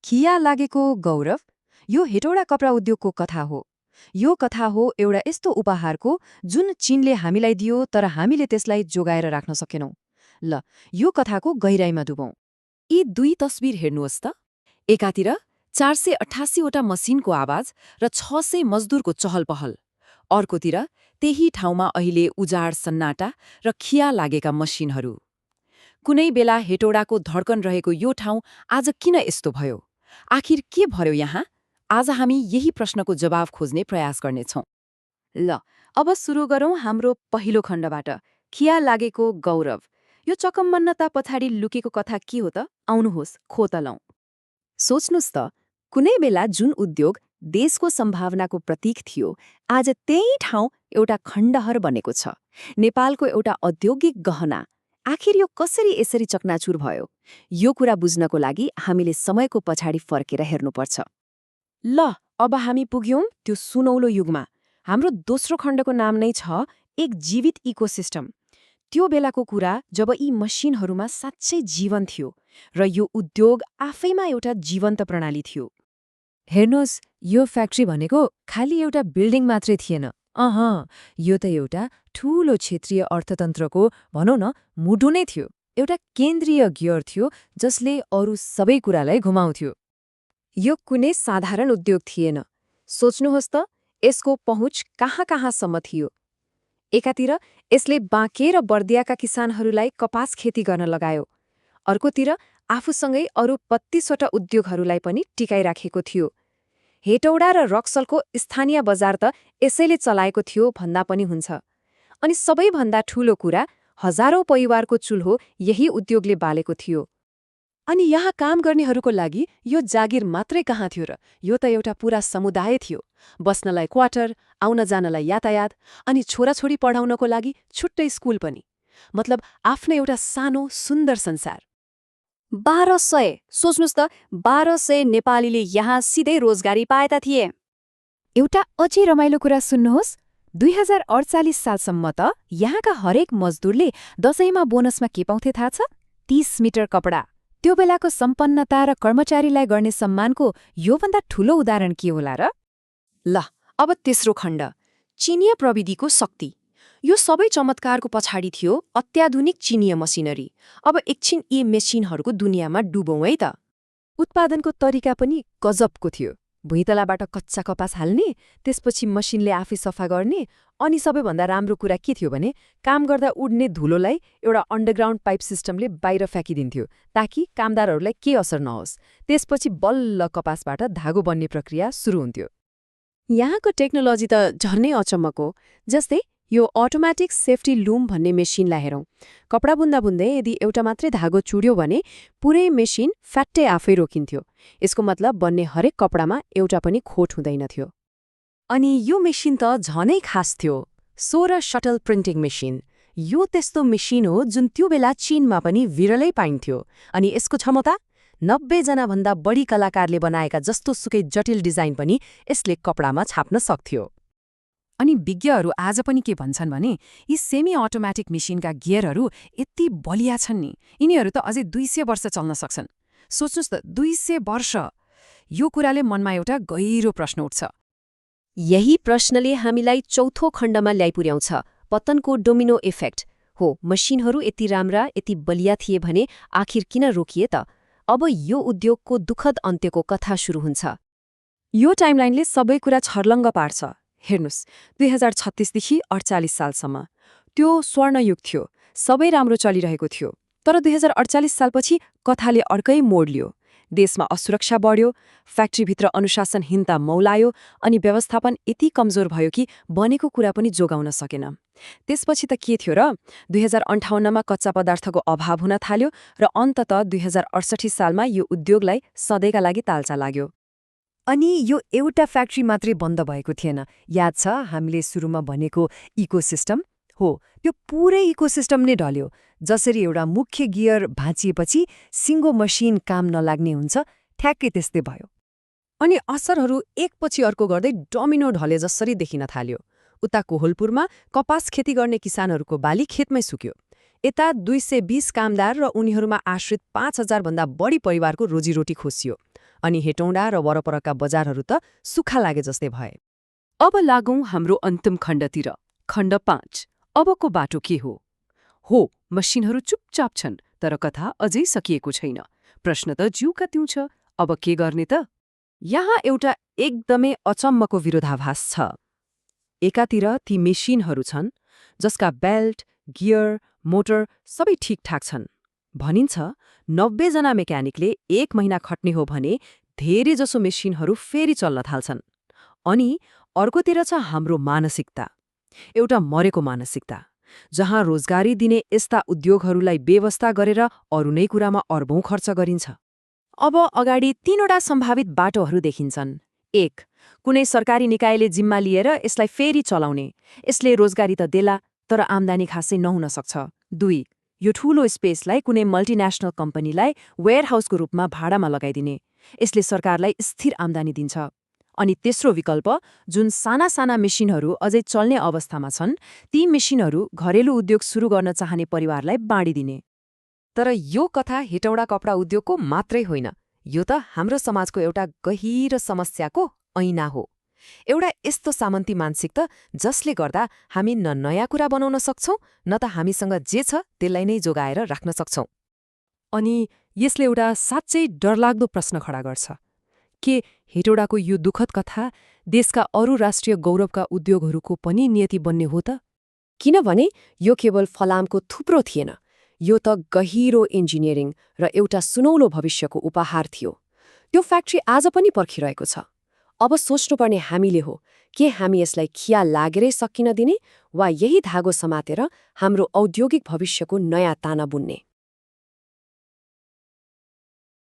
खिया लागेको गौरव, यो हेटौडा कपडा उद्योगको कथा हो। यो कथा हो एउटा यस्तो उपहारको जुन चीनले हामीलाई दियो तर हामीले त्यसलाई जोगाएर राख्न सकेनौं। ल, यो कथाको गहिराईमा डुबौं। यी दुई तस्बिर हेर्नुहोस् त। एकातिर 488वटा मसिनको आवाज र 600 मजदुरको चहल पहल। अर्कोतिर त्यही ठाउँमा अहिले उजाड सन्नाटा र खिया लागेका मसिनहरू। कुनै बेला हेटौडाको धड्कन रहेको यो ठाउँ आज किन यस्तो भयो? आखिर के भर्यो यहाँ? आज हामी यही प्रश्नको जवाफ खोज्ने प्रयास गर्नेछौं। ल, अब सुरु गरौँ हाम्रो पहिलो खण्डबाट, खिया लागेको गौरव। यो चकम्मन्नता पछाडि लुकेको कथा के हो त? आउनुहोस्, खोतलौं। सोच्नुस् त, कुनै बेला जुन उद्योग देशको सम्भावनाको प्रतीक थियो, आज त्यही ठाउँ एउटा खण्डहर बनेको छ। नेपालको एउटा औद्योगिक गहना। आखिर यो कसरी यसरी चकनाचुर भयो? यो कुरा बुझ्नको लागि हामीले समयको पछाडि फर्केर हेर्नुपर्छ। ल, अब हामी पुग्यौं त्यो सुनौलो युगमा। हाम्रो दोस्रो खण्डको नाम नै छ एक जीवित इकोसिस्टम। त्यो बेलाको कुरा जब यी मसिनहरूमा साँच्चै जीवन थियो र यो उद्योग आफैमा एउटा जीवन्त प्रणाली थियो। हेर्नुहोस्, यो फ्याक्ट्री भनेको खालि एउटा बिल्डिङ मात्रै थिएन। यो त एउटा ठूलो क्षेत्रीय अर्थतन्त्रको भनौँ न मुटु नै थियो। एउटा केन्द्रीय गियर थियो जसले अरू सबै कुरालाई घुमाउँथ्यो। यो कुनै साधारण उद्योग थिएन। सोच्नुहोस् त, यसको पहुँच कहाँ थियो। एकातिर यसले बाँके र बर्दियाका किसानहरूलाई कपास खेती गर्न लगायो। अर्कोतिर आफूसँगै अरू 32वटा उद्योगहरूलाई पनि टिकाइराखेको थियो। हेटौडा र रक्सलको स्थानीय बजार त यसैले चलाएको थियो भन्दा पनि हुन्छ। अनि सबैभन्दा ठूलो कुरा, हजारौं परिवारको चुल्हो यही उद्योगले बालेको थियो। अनि यहाँ काम गर्नेहरूको लागि यो जागिर मात्रै कहाँ थियो र? यो त एउटा पूरा समुदाय थियो। बस्नलाई क्वार्टर, आउन जानलाई यातायात, अनि छोराछोरी पढाउनको लागि छुट्टै स्कुल पनि। मतलब आफ्नो एउटा सानो सुन्दर संसार। 1200, सोच्नुस् त, 1200 नेपालीले यहाँ सिधै रोजगारी पाएता थिए। एउटा अझै रमाइलो कुरा सुन्नुहोस्, 2048 सालसम्म त यहाँका हरेक मजदुरले दशैंमा बोनसमा के पाउँथे थाहा छ? 30 मिटर कपडा। त्यो बेलाको सम्पन्नता र कर्मचारीलाई गर्ने सम्मानको योभन्दा ठूलो उदाहरण के होला र? ल, अब तेस्रो खण्ड, चिनिया प्रविधिको शक्ति। यो सबै चमत्कारको पछाडि थियो अत्याधुनिक चिनिया मसिनरी। अब एकछिन यी मेसिनहरूको दुनियाँमा डुबौँ है त। उत्पादनको तरिका पनि गजबको थियो। भुइँतलाबाट कच्चा कपास हाल्ने, त्यसपछि मसिनले आफै सफा गर्ने, अनि सबैभन्दा राम्रो कुरा के थियो भने काम गर्दा उड्ने धुलोलाई एउटा अन्डरग्राउन्ड पाइप सिस्टमले बाहिर फ्याँकिदिन्थ्यो ताकि कामदारहरूलाई के असर नहोस्। त्यसपछि बल्ल कपासबाट धागो बन्ने प्रक्रिया सुरु हुन्थ्यो। यहाँको टेक्नोलोजी त झन्नै अचम्मको। जस्तै यो अटोमेटिक सेफ्टी लुम भन्ने मेसिनलाई हेरौँ। कपडा बुन्दा बुन्दै यदि एउटा मात्रै धागो चुड्यो भने पुरै मेसिन फ्याट्टै आफै रोकिन्थ्यो। यसको मतलब बन्ने हरेक कपडामा एउटा पनि खोट हुँदैनथ्यो। अनि यो मेसिन त झनै खास थियो, सोर शटल प्रिन्टिङ मेसिन। यो त्यस्तो मेसिन हो जुन त्यो बेला चीनमा पनि विरलै पाइन्थ्यो। अनि यसको क्षमता 90 जनाभन्दा बढी कलाकारले बनाएका जस्तो सुकै जटिल डिजाइन पनि यसले कपडामा छाप्न सक्थ्यो। अनि विज्ञहरू आज पनि के भन्छन् भने यी सेमी अटोमेटिक मेसिनका गियरहरू यति बलिया छन् नि, यिनीहरू त अझै 200 वर्ष चल्न सक्छन्। सोच्नुस् त, 200 वर्ष! यो कुराले मनमा एउटा गहिरो प्रश्न उठ्छ। यही प्रश्नले हामीलाई चौथो खण्डमा ल्याइपुर्याउँछ, पतनको डोमिनो इफेक्ट। हो, मसिनहरू यति राम्रा, यति बलिया थिए भने आखिर किन रोकिए त? अब यो उद्योगको दुःखद अन्त्यको कथा सुरु हुन्छ। यो टाइमलाइनले सबै कुरा छर्लङ्ग पार्छ। हेर्नुस्, 2036 देखि 48 सालसम्म त्यो स्वर्णयुग थियो। सबै राम्रो चलिरहेको थियो। तर 2048 सालपछि कथाले अर्कै मोड लियो। देशमा असुरक्षा बढ्यो, फ्याक्ट्रीभित्र अनुशासनहीनता मौलायो, अनि व्यवस्थापन यति कमजोर भयो कि बनेको कुरा पनि जोगाउन सकेन। त्यसपछि त के थियो र? 2058मा कच्चा पदार्थको अभाव हुन थाल्यो र अन्ततः 2068 सालमा यो उद्योगलाई सधैँका लागि ताल्चा लाग्यो। अनि यो एउटा फ्याक्ट्री मात्रै बन्द भएको थिएन। याद छ हामीले सुरुमा भनेको इकोसिस्टम? हो, त्यो पुरै इकोसिस्टम नै ढल्यो। जसरी एउटा मुख्य गियर भाँचिएपछि सिङ्गो मसिन काम नलाग्ने हुन्छ, ठ्याक्कै त्यस्तै भयो। अनि असरहरू एकपछि अर्को गर्दै डोमिनो ढले जसरी देखिन थाल्यो। उता कोहलपुरमा कपास खेती गर्ने किसानहरूको बाली खेतमै सुक्यो। यता 220 कामदार र उनीहरूमा आश्रित 5000 भन्दा बढी परिवारको रोजीरोटी खोसियो। अनि हेटौँडा र वरपरका बजारहरू त सुक्खा लागे जस्तै भए। अब लागौं हाम्रो अन्तिम खण्डतिर, खण्ड 5। अबको बाटो के हो? हो, मसिनहरू चुपचाप छन्, तर कथा अझै सकिएको छैन। प्रश्न त ज्यूका त्यौं छ, अब के गर्ने त? यहाँ एउटा एकदमै अचम्मको विरोधाभास छ। एकातिर ती मेसिनहरू छन् जसका बेल्ट, गियर, मोटर सबै ठिकठाक छन्। भनिन्छ 90 जना मेकानिकले 1 महिना खट्ने हो भने धेरैजसो मेसिनहरू फेरि चल्न थाल्छन्। अनि अर्कोतिर छ हाम्रो मानसिकता, एउटा मरेको मानसिकता, जहाँ रोजगारी दिने यस्ता उद्योगहरूलाई बेवास्ता गरेर अरू नै कुरामा अर्बौं खर्च गरिन्छ। अब अगाडि 3वटा सम्भावित बाटोहरू देखिन्छन्। 1. कुनै सरकारी निकायले जिम्मा लिएर यसलाई फेरि चलाउने। यसले रोजगारी त देला, तर आम्दानी खासै नहुन सक्छ। 2. यो ठूलो स्पेसलाई कुनै मल्टिनेशनल कम्पनीलाई वेयरहाउसको रूपमा भाडामा लगाइदिने। यसले सरकारलाई स्थिर आम्दानी दिन्छ। अनि तेस्रो विकल्प, जुन साना साना मेसिनहरू अझै चल्ने अवस्थामा छन्, ती मेसिनहरू घरेलु उद्योग सुरु गर्न चाहने परिवारलाई बाँडिदिने। तर यो कथा हेटौडा कपडा उद्योगको मात्रै होइन, यो त हाम्रो समाजको एउटा गहिरो समस्याको ऐना हो। एउटा यस्तो सामन्ती मानसिकता जसले गर्दा हामी न नयाँ कुरा बनाउन सक्छौं, न त हामीसँग जे छ त्यसलाई नै जोगाएर राख्न सक्छौं। अनि यसले एउटा साँच्चै डरलाग्दो प्रश्न खडा गर्छ। के हेटौडाको यो दुःखद कथा देशका अरू राष्ट्रिय गौरवका उद्योगहरूको पनि नियति बन्ने हो त? किनभने यो केवल फलामको थुप्रो थिएन, यो त गहिरो इन्जिनियरिङ र एउटा सुनौलो भविष्यको उपहार थियो। त्यो फ्याक्ट्री आज पनि पर्खिरहेको छ। अब सोच्नुपर्ने हामीले हो, के हामी यसलाई खिया लागेरै सकिन दिने वा यही धागो समातेर हाम्रो औद्योगिक भविष्यको नयाँ ताना बुन्ने?